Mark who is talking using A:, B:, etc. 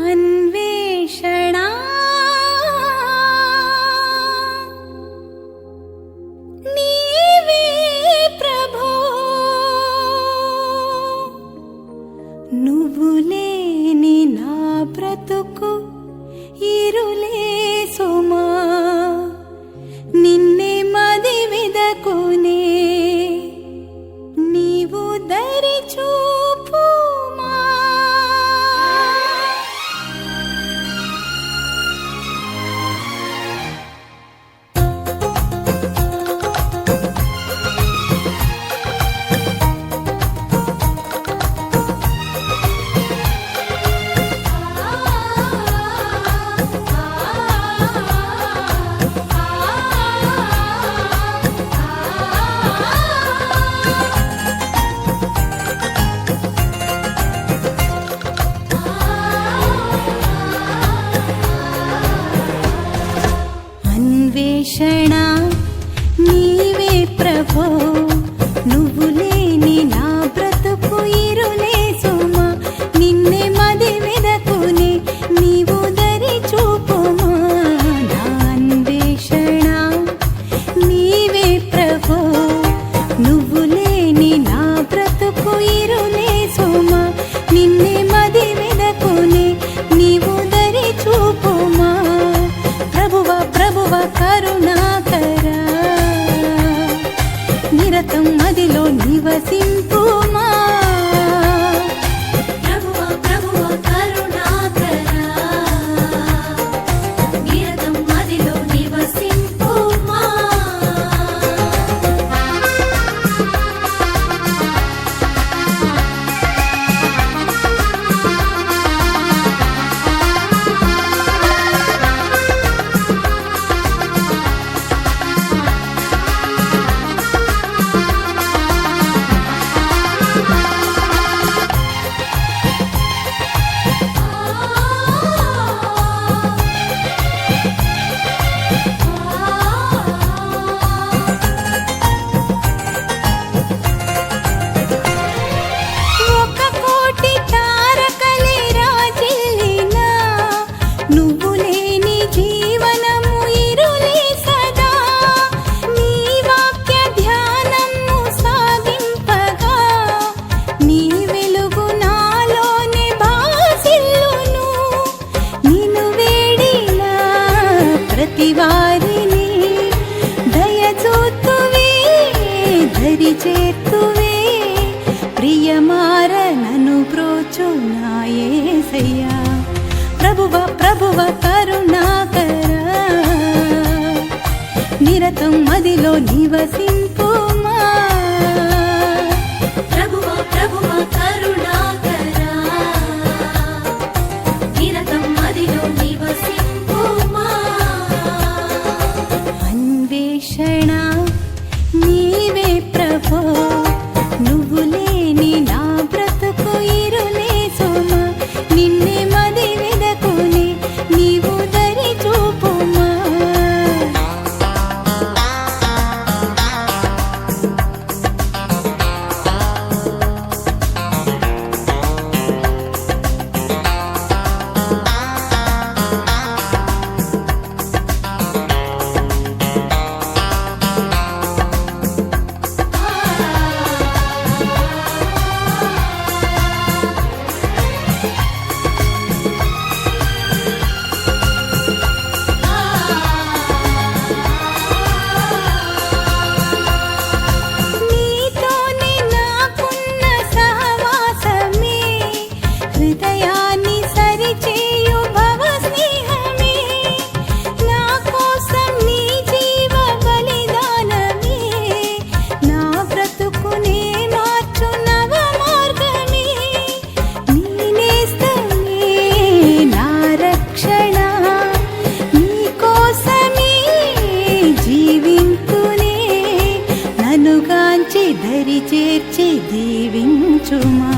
A: అన్వేషణ నీవే ప్రభో, నువ్వు లేని నా బ్రతుకు ఇరులే సుమా. నిన్నే మది విదకునే నీవు దరి చూపుమా. అన్వేషణ నీవే ప్రభో, నువ్వు లేని నా బ్రతుకు ఇరులే సుమా. నిన్నే మది వెదకునే నీవు దరి చూపుమా. నా అన్వేషణ నీవే ప్రభో, నువ్వు లేని నా బ్రతుకు ఇరులే సుమా. నిన్నే మది వెదకునే నీవు దరి చూపుమా. ప్రభువా ప్రభువా కరుణాకరా, నిరతం మదిలో నివసింపుమా. ప్రభువా ప్రభువా కరుణాకరా, నిరతం మదిలో నివసింపుమా. ప్రతివారిని దయచూతువే ధరి చేతువే, ప్రియమార నన్ను బ్రోచు నా యేసయ్యా. ప్రభువా ప్రభువా కరుణాకరా, నిరతం మదిలో నివసింపుమా. ప్రభువా ప్రభువా కరుణాకరా, నిరతం మదిలో నివసింపుమా. అన్వేషణ నీవే ప్రభో, నువ్వు లేని నా బ్రతుకు ఇరులే సుమా. నిన్నే మది వెదకునే నీవు దరి చూపుమా. హృదయాన్ని సరిచేయు భవ స్నేహమే, నా కోసం నీ జీవ బలిదానమే, నా బ్రతుకునే మార్చు నవ మార్గమే. నీ నేస్తమే నా రక్షణ, నీ కోసమే జీవింతునే, నన్ను గాంచి దరి చేర్చి దీవించుమా.